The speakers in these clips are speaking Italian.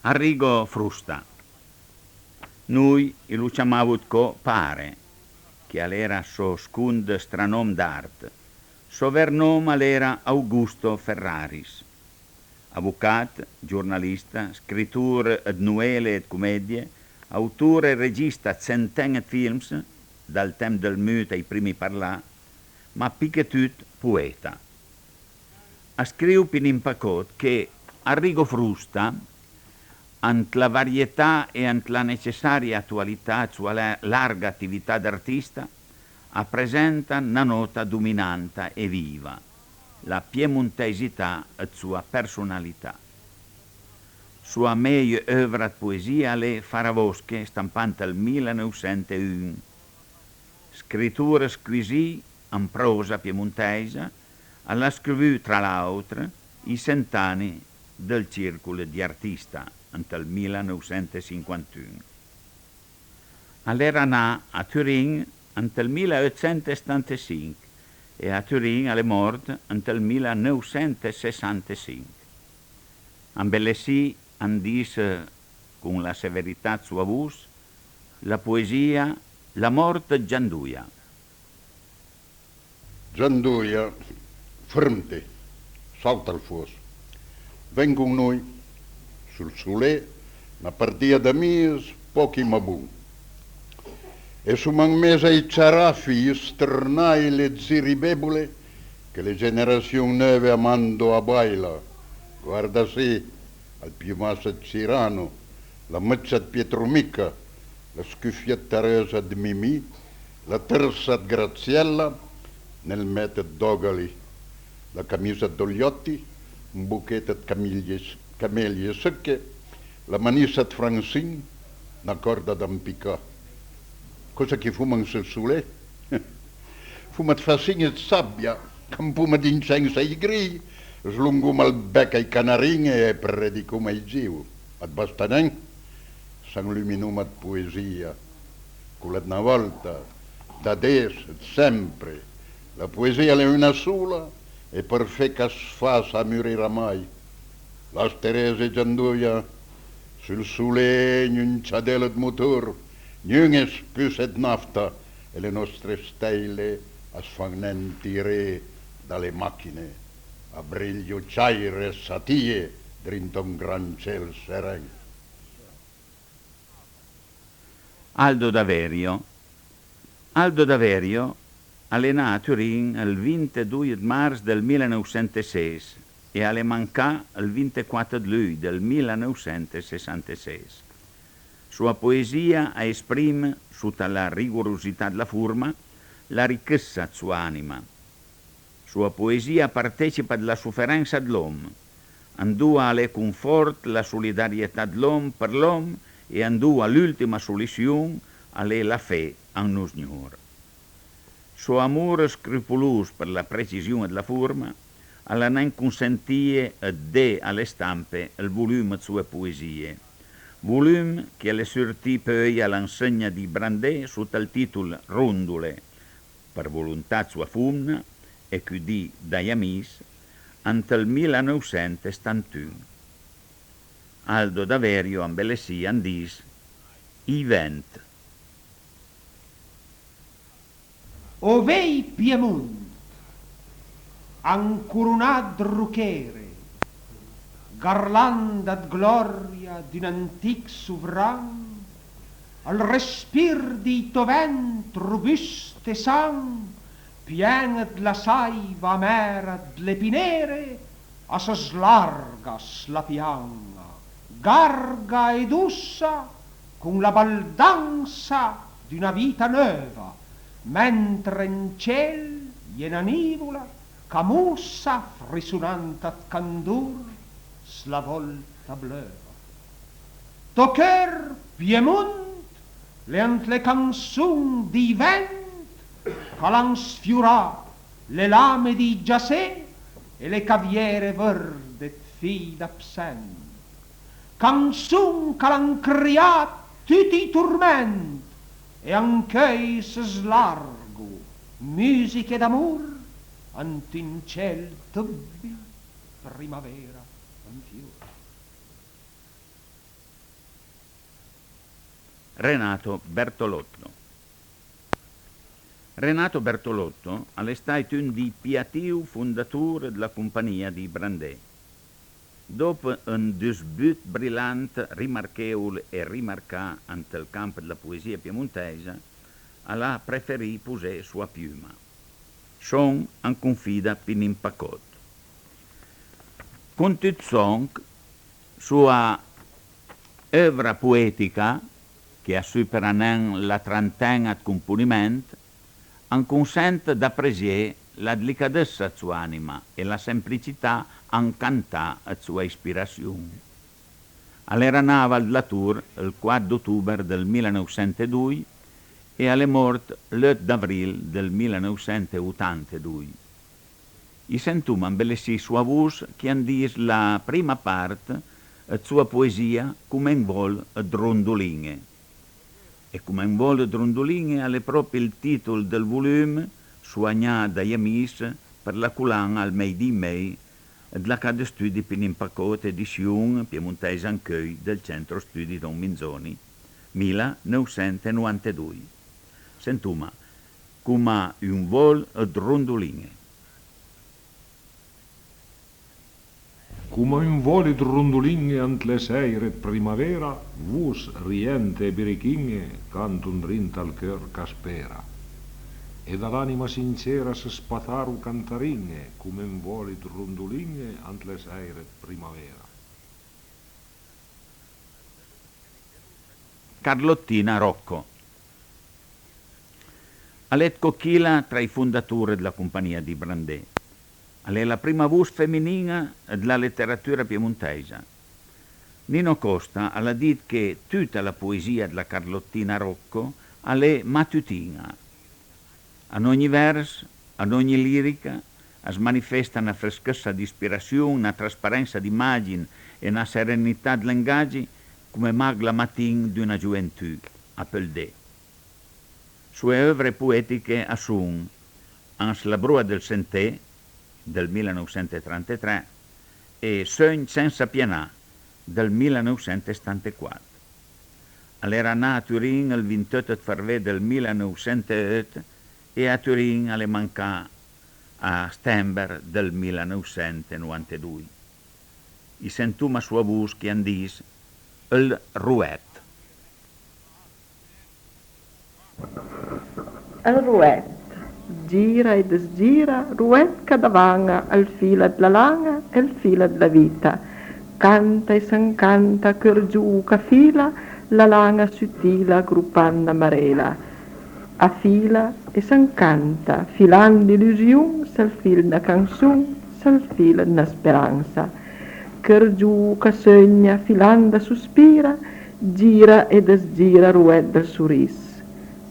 Arrigo Frusta. Noi lo chiamavamo Pare, che era so scund stranom d'art. So vernome era Augusto Ferraris. Avvocat, giornalista, scrittore di novelle e commedie, autore e regista centinaia di films, dal tempo del mute ai primi parlà, ma picchetut poeta. Ha scritto in impacot che Arrigo Frusta, ant la varietà e ant la necessaria attualità sua larga attività d'artista, presenta una nota dominante e viva, la piemontesità e sua personalità. Sua meglio œuvre di poesia è Faravosche, stampante nel 1901. Scrittura squisì in prosa piemontese, ha scritto tra l'altro i 100 anni del circolo di artista nel 1951. All'era nato a Turin nel 1875 e a Turin è morto nel 1965. Ambellessì andisse con la severità sua voce la poesia La morte Gianduia. Gianduia, fermati, salta al fuoco. Vengo con noi sul sole, una partita da mies, pochi ma buon. E su man mese ai ciaraffi, sternai le ziribebole, che le generazioni nuove amando a baila. Guarda sì, al piumassa di Cirano, la mezza di Pietromica, la scuffietta rosa di Mimì, la terza di Graziella, nel metodo Dogali, la camicia d'Ogliotti, un buchetto di camelie secche, la manissa di Francine, una corda d'ampicà. Cosa che fumano sul sole? Fuma di fascine di sabbia, campuma di incenso ai grigi, slungum al becco ai canarini e predicum ai giu. Ad Bastanen, san luminum ad poesia, quella una volta, da adesso, sempre. La poesia è una sola e per fe che fa sa morirà mai. La Teresa Gianduia, sul sole un ciadello di motor, non spuse di nafta e le nostre stelle asfannenti re dalle macchine, a briglio ciaire e satie dentro un gran cielo sereno. Aldo Daverio. Aldo Daverio è nato a Turin il 22 marzo del 1906 e è mancato il 24 luglio del 1966. Sua poesia esprime, sotto la rigorosità della forma, la ricchezza della sua anima. Sua poesia partecipa alla sofferenza dell'uomo, andua alle conforto la solidarietà dell'uomo per l'uomo e andua l'ultima soluzione alle la fede in nos Signore. Suo amore scrupoloso per la precisione della forma alla non consentie de alle stampe il volume di sue poesie, volume che le sortì poi all'insegna di Brandet sotto il titolo Rondole, per volontà sua fumna e chiudì dai amici, ante il 1971. Aldo Daverio ambellessì andis I vent. Ovei Piemunt, ancorunat ruchere, garlanda d gloria d'un antic sovran, al respir di to vent robust e san, piena la saiva amera dle pinere, a se slargas la pianga, garga ed ussa, con la baldanza d'una vita nuova, mentre in ciel iena nivola, camussa risonanta candur, la volta bleva. Tocher Piemunt, le canzun di vent, calan sfiurà le lame di giassè e le caviere verde fi d'absent. Canzun calan criat tutti i turment e anch'ei se slargo musiche d'amor antin ciel tubbi primavera in fiore. Renato Bertolotto. Renato Bertolotto è stato un di piatiu fondatore della compagnia di Brandè. Dopo un debut brillante, rimarchevole e rimarcato nel campo della poesia piemontese, ha preferito posare sua piuma. Son an confida pin impacot. Con tutto son, sua œuvre poetica, che ha superato la trentena di componimenti, consente d'appreciare la delicatezza della sua anima e la semplicità an cantare la sua ispirazione. All'era nata alla Tour il 4 ottobre del 1902 e è morta l'8 d'avril del 1982. I sentum embellissì sua voce che andis la prima parte e sua poesia come in vol drondoline. E come in vol drondoline è proprio il titolo del volume soignato dagli amici per la collana al Mei di Mei della Casa Studi Pinimpacote edizione piemontese Ancheuil del Centro Studi Don Minzoni, 1992. Sentuma, come un vol drondoline. Come un volo di rondoline ant le seire primavera, vus riente e birichinghe cantun rint al cœur caspera. E dall'anima sincera se spataru cantaringhe, come un volo di rondoline ant le seire primavera. Carlottina Rocco. Alet Cocchila tra i fondatori della compagnia di Brandè. È la prima voce femminile della letteratura piemontese. Nino Costa ha detto che tutta la poesia della Carlottina Rocco è mattutina. In ogni verso, in ogni lirica, si manifesta una freschezza di ispirazione, una trasparenza di immagine e una serenità di linguaggi come mag la mattina di una gioventù, a Peldè. Sue œuvre poetiche sono Ans la brua del Sentè, del 1933, e Sogn senza pianà, del 1974. Era nata a Turin il 28 febbraio del 1908 e a Turin è mancata a settembre del 1992. I sentuma sua voce che andis il Rouet. Il Rouet. Gira e desgira, ruet cadavanga al fila della langa e il fila della vita. Canta e s'ancanta, cœur giù ca fila, la langa sottile gruppanda marela. A fila e s'ancanta, filando illusion, s'al fil na canzun, s'al fil na speranza. Cœur giù ca sogna, filanda sospira, gira e desgira ruet del suris.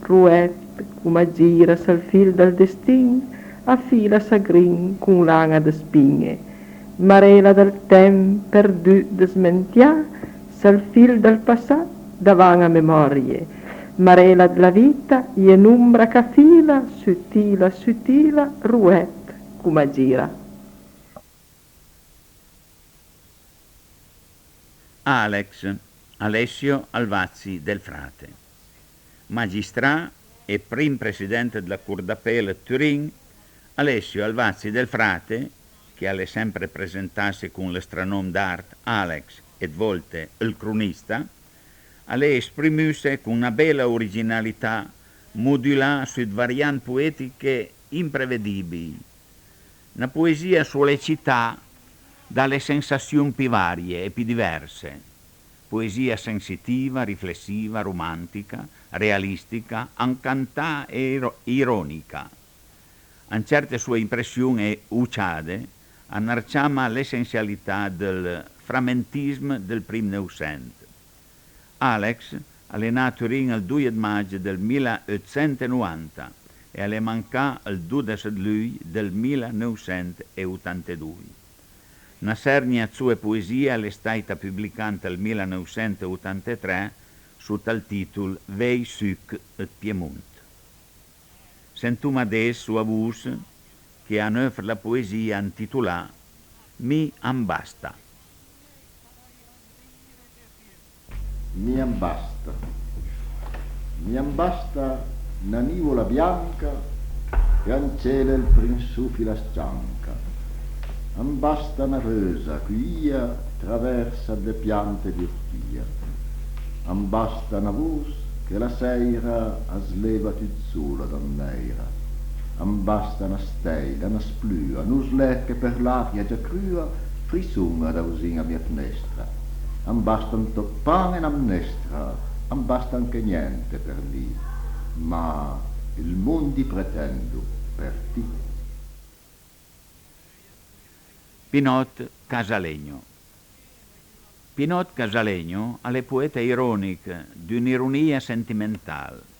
Ruet come gira s'al fil del destin, a fila sagrin con langa de spine. Marela del tem perdu de smentia, s'al fil del passat davanti a memorie. Marela della vita, e n'umbra ca fila, sottile, ruet come gira. Alex, Alessio Alvazzi del Frate. Magistrà e prim presidente della Cour d'appello Turin, Alessio Alvazzi del Frate, che alle sempre presentarsi con l'astronome d'arte Alex e volte il cronista, alle esprimuse con una bella originalità modulata su varianti poetiche imprevedibili. Una poesia sulle città dalle sensazioni più varie e più diverse. Poesia sensitiva, riflessiva, romantica, realistica, incantata e ironica. In certe sue impressioni uciade annarciama l'essenzialità del frammentismo del primo Novecento. Alex è nato a Turin il 2 maggio del 1890 e è mancato il 12 luglio del 1982. Una serie di sue poesie è stata pubblicata nel 1983 sotto il titolo Vei suc et Piemont. Sentuma adesso sua voce che ha offre la poesia intitolata Mi ambasta. Mi ambasta. mi basta una nivola bianca che ancela il prinsuffi la stanca. Basta una rosa quia traversa le piante di ortia. Basta una voce che la sera sleva tuzzola d'anneira. Basta una stella, una splua, un'uslet che per l'aria già crua frisunga da usina mia finestra. Basta un toppane in amnestra, basta anche niente per lì, ma il mondo pretendo per te. Pinot Casalegno. Pinot Casalegno è poeta ironic d'un'ironia sentimentale.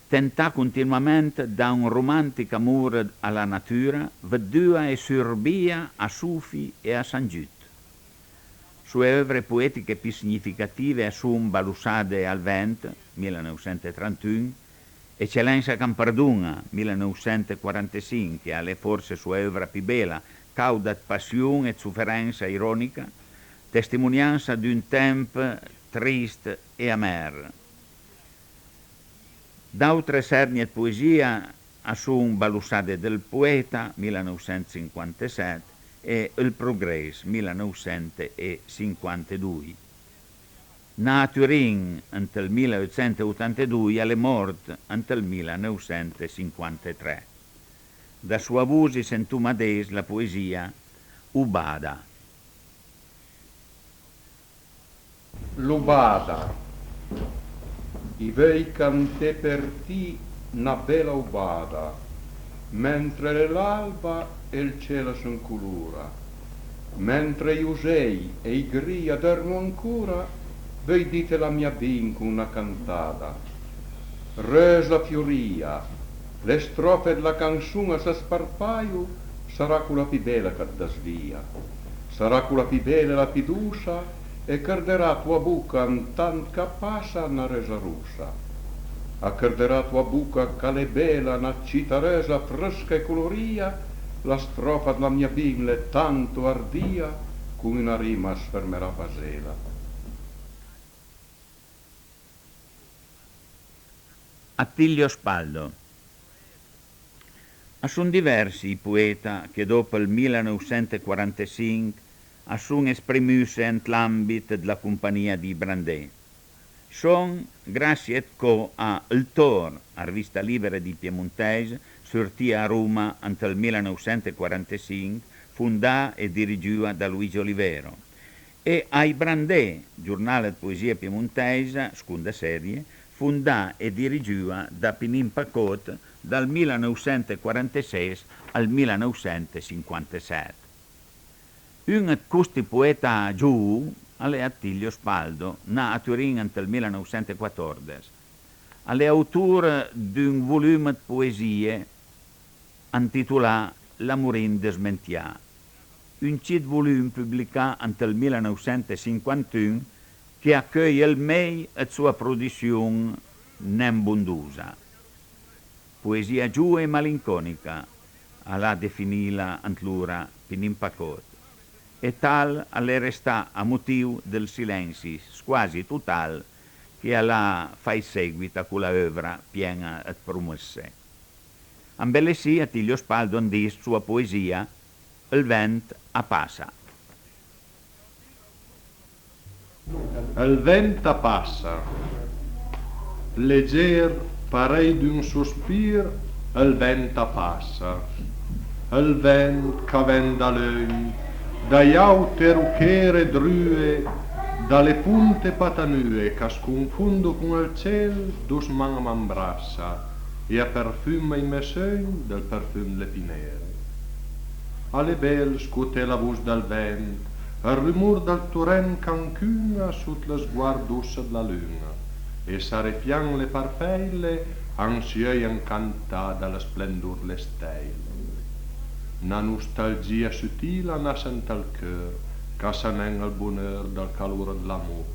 Tenta continuamente da un romantico amore alla natura, vedua e surbia a Sufi e a San Giut. Sue œuvre poetiche più significative sono Balussade al vent, 1931, Eccellenza Camparduna, 1945, che è forse sua œuvre più bella, cauda passione e sofferenza ironica, testimonianza di un tempo triste e amer. D'altre sernie di poesia sono Balussade del poeta, 1957, e Il Progrès, 1952. Na a Turin nel 1882 e morto nel 1953. Da sua voce sentù Mades la poesia Ubada. L'Ubada. I vei cantè per ti una bella ubada, mentre l'alba e il cielo son colura, mentre gli usei e i gria dormo ancora, voi dite la mia bin con una cantata. Rosa fioria, le strofe della canzone se sparpaio, sarà quella più bella che da svia, sarà quella più bella la più dusa, e carderà tua buca in tant che passa una rosa rossa. A carderà tua buca che è bella una cita rosa fresca e coloria, la strofa della mia bimba è tanto ardia, come una rima sfermerà pasela. Attilio Spaldo. Sono diversi i poeti che dopo il 1945 sono esprimuti nell'ambito della compagnia di Brandè. Sono grazie a Il Tor, a rivista libera di Piemontese, sortita a Roma nel 1945, fondata e dirigita da Luigi Olivero, e ai Brandè, giornale di poesia piemontese, seconda serie, fondata e dirigita da Pinin Pacot dal 1946 al 1957. Un di questi poeti giù è Attilio Spaldo, nato a Turin nel 1914. È autore di un volume di poesie intitolato L'amorin desmentià, un cit volume pubblicato nel 1951 che accoglie il mei e sua produzione nembondusa. Poesia giù e malinconica, alla definila antlura Pinin Pacot, e tal alle resta a motivo del silenzio quasi total che alla fai seguito a quella œuvra piena di promesse. Ambellesì Attilio Spaldo andis sua poesia Il vent a passa. Il vento passa, legger parei d'un sospir, il vento passa, il vent che ven da l'œil, dai aute ruchere drue, dalle punte patanue che sconfondo con il ciel, dus man m'embrassa, e a perfume i miei sogni del perfume le pinere. Alle belle scuote la voce del vent, il rumor del torrent cancuna sotto le sguardusse della luna, e s'arreffian le parpelle, ansiei incantà dalla splendor le stelle. Una nostalgia sottile nascente al cœur, che s'anenga il bonheur del calore dell'amor.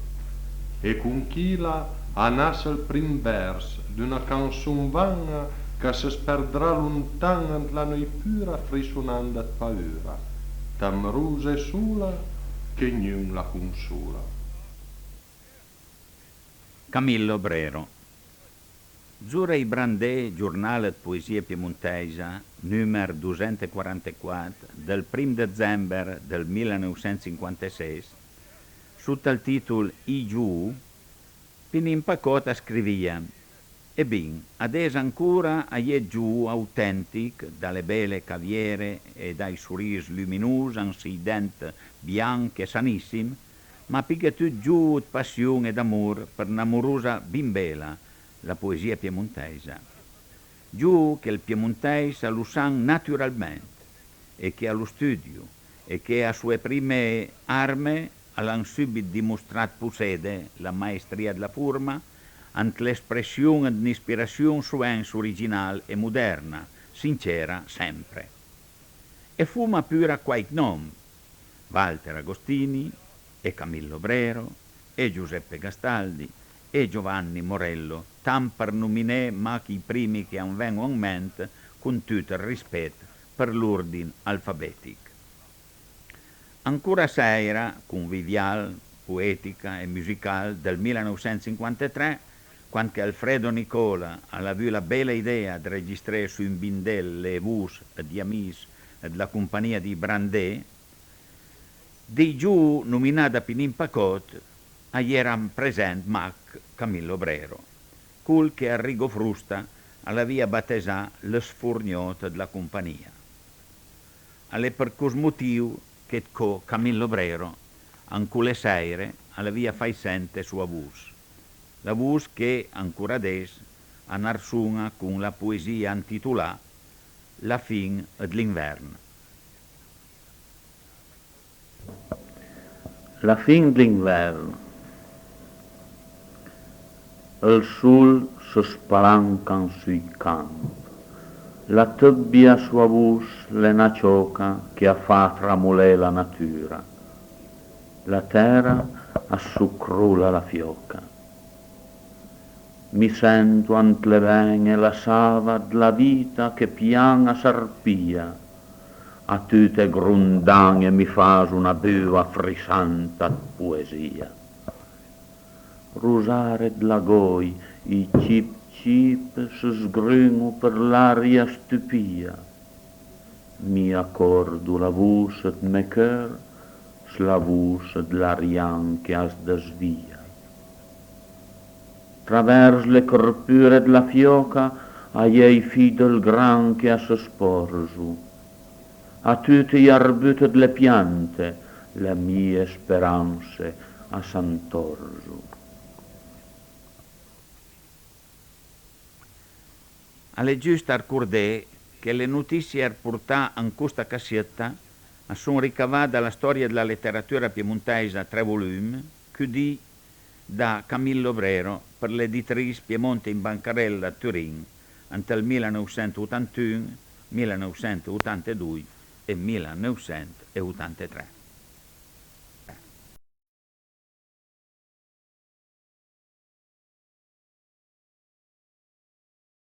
E con chi la nasce il prim vers d'una canzone vana che si sperdrà lontan ant la noi pura frissonanda di paura, temorosa e sola che niun la consola. Camillo Brero. Zurei Brandè, giornale de poesia piemontesa, numero 244, del 1 dicembre del 1956, sotto il titolo I giù, Pinimpacota scrivia: e bin, adesso ancora a je giù autentic, dalle belle caviere e dai sorrisi luminosi, ansi denti bianchi e sanissimi, ma picche tu giù di passione e d'amore per un'amorosa bimbela, la poesia piemontesa. Giù che il piemontese lo sa naturalmente, e che allo studio, e che a sue prime armi l'han subito dimostrato possede la maestria della forma, ant l'espressione di un'ispirazione suens originale e moderna, sincera sempre. E fuma pure qualche nome: Walter Agostini, e Camillo Brero, e Giuseppe Gastaldi, e Giovanni Morello, tan per nominare ma i primi che han vengono in mente, con tutto il rispetto per l'ordine alfabetico. Ancora sera, convivial, poetica e musicale del 1953, quando Alfredo Nicola aveva avuto la bella idea di registrare su un bindel le voci di Amis e della compagnia di Brandè, di giù nominata Pinimpacot, erano presenti Mac Camillo Brero, col che a Rigo Frusta aveva battezzato le sforniote della compagnia. Alle per questo motivo che Camillo Brero, ancora sera, aveva fatto sentire sua voce. La voce che ancora adesso annarsuna con la poesia intitolata La fin dell'inverno. La fin dell'inverno. Il sol si spalanca sui campi, la tebbia sua voce le nacioca che ha fatto tramolare la natura, la terra assuccrula la fioca. Mi sento ant le vene la sava della vita che pian a sarpia, a tutte grundange mi fas una bua frisanta poesia. Rosare della goi, i cip cip si sgringo per l'aria stupia. Mi accordo la voce de me cœur, la voce dell'arian che as desvia. Travers le corpure della fioca, a i figli del gran che a se sporso. A tutti gli arbuti delle piante, le mie speranze a s'antorso. Alle giuste ricordare che le notizie portate in questa cassetta sono ricavate dalla storia della letteratura piemontese a 3 volumi, che da Camillo Brero per l'editrice Piemonte in Bancarella a Turin entre il 1981, 1982 e 1983.